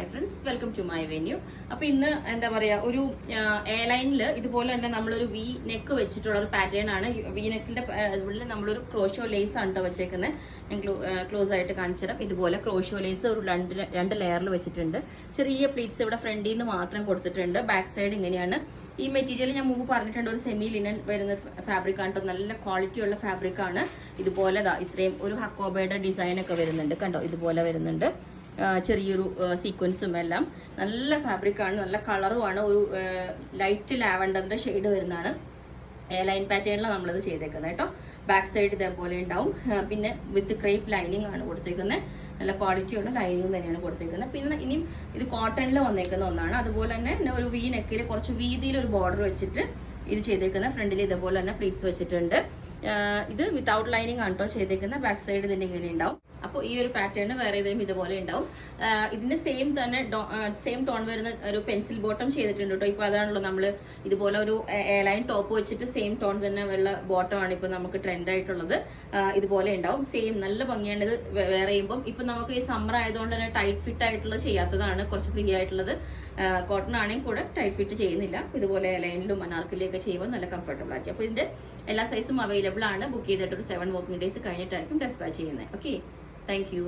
Hi friends, welcome to my venue. അപ്പോൾ ഇന്ന് എന്താ പറയുക, ഒരു എയർ ലൈനിൽ ഇതുപോലെ തന്നെ നമ്മളൊരു വി നെക്ക് വെച്ചിട്ടുള്ള ഒരു പാറ്റേൺ ആണ്. വി നെക്കിൻ്റെ ഉള്ളിൽ നമ്മളൊരു ക്രോഷോ ലേസ് ആണ് കേട്ടോ വെച്ചേക്കുന്നത്. ഞാൻ ക്ലോസ് ആയിട്ട് കാണിച്ചു തരാം. ഇതുപോലെ ക്രോഷോ ലേസ് ഒരു രണ്ട് ലെയറിൽ വെച്ചിട്ടുണ്ട്. ചെറിയ പ്ലീറ്റ്സ് ഇവിടെ ഫ്രണ്ടിൽ നിന്ന് മാത്രം കൊടുത്തിട്ടുണ്ട്. ബാക്ക് സൈഡ് ഇങ്ങനെയാണ്. ഈ മെറ്റീരിയൽ ഞാൻ മുമ്പ് പറഞ്ഞിട്ടുണ്ട്, ഒരു സെമി ലിനൻ വരുന്ന ഫാബ്രിക് ആണ് കേട്ടോ. നല്ല ക്വാളിറ്റി ഉള്ള ഫാബ്രിക് ആണ്. ഇതുപോലെ ഇത്രയും ഒരു ഹക്കോബയുടെ ഡിസൈനൊക്കെ വരുന്നുണ്ട് കണ്ടോ. ഇതുപോലെ വരുന്നുണ്ട്, ചെറിയൊരു സീക്വൻസും എല്ലാം. നല്ല ഫാബ്രിക്കാണ്, നല്ല കളറുമാണ്. ഒരു ലൈറ്റ് ലാവൻഡറിന്റെ ഷെയ്ഡ് വരുന്നതാണ്. എയർ ലൈൻ പാറ്റേണിലാണ് നമ്മളിത് ചെയ്തേക്കുന്നത് കേട്ടോ. ബാക്ക് സൈഡ് ഇതേപോലെ ഉണ്ടാവും. പിന്നെ വിത്ത് ക്രേപ്പ് ലൈനിങ് ആണ് കൊടുത്തേക്കുന്നത്. നല്ല ക്വാളിറ്റിയുള്ള ലൈനിങ് തന്നെയാണ് കൊടുത്തേക്കുന്നത്. പിന്നെ ഇനിയും ഇത് കോട്ടണിൽ വന്നേക്കുന്ന ഒന്നാണ്. അതുപോലെ തന്നെ ഒരു വി നെക്കിൽ കുറച്ച് വീതിയിൽ ഒരു ബോർഡർ വെച്ചിട്ട് ഇത് ചെയ്തേക്കുന്നത്. ഫ്രണ്ടിൽ ഇതേപോലെ തന്നെ പ്ലീറ്റ്സ് വെച്ചിട്ടുണ്ട്. ഇത് വിത്തൗട്ട് ലൈനിങ് ആണ് കേട്ടോ ചെയ്തേക്കുന്നത്. ബാക്ക് സൈഡ് ഇതിൻ്റെ ഇങ്ങനെ ഉണ്ടാവും. അപ്പോൾ ഈ ഒരു പാറ്റേൺ വേറെ ഏതെങ്കിലും ഇതുപോലെ ഉണ്ടാവും. ഇതിന്റെ സെയിം ടോൺ വരുന്ന ഒരു പെൻസിൽ ബോട്ടം ചെയ്തിട്ടുണ്ട് കേട്ടോ. ഇപ്പോൾ അതാണല്ലോ നമ്മൾ ഇതുപോലെ ഒരു എയർ ലൈൻ ടോപ്പ് വെച്ചിട്ട് സെയിം ടോൺ തന്നെ ഉള്ള ബോട്ടം ആണ് ഇപ്പോൾ നമുക്ക് ട്രെൻഡ് ആയിട്ടുള്ളത്. ഇതുപോലെ ഉണ്ടാവും. സെയിം നല്ല ഭംഗിയാണ് ഇത് വേറെ ചെയ്യുമ്പം. ഇപ്പം നമുക്ക് ഈ സമ്മർ ആയതുകൊണ്ട് തന്നെ ടൈറ്റ് ഫിറ്റ് ആയിട്ടുള്ളത് ചെയ്യാത്തതാണ്, കുറച്ച് ഫ്രീ ആയിട്ടുള്ളത്. കോട്ടൺ ആണെങ്കിൽ കൂടെ ടൈറ്റ് ഫിറ്റ് ചെയ്യുന്നില്ല. ഇതുപോലെ ലൈനിലും അനാർക്കലിയൊക്കെ ചെയ്യുമ്പോൾ നല്ല കംഫർട്ടബിൾ ആയിരിക്കും. അപ്പോൾ ഇതിന്റെ എല്ലാ സൈസും അവൈലബിൾ ആണ്. ബുക്ക് ചെയ്തിട്ട് ഒരു 7 വർക്കിംഗ് ഡേയ്സ് കഴിഞ്ഞിട്ടായിരിക്കും ഡെസ്പാച്ച് ചെയ്യുന്നത്. Okay, thank you.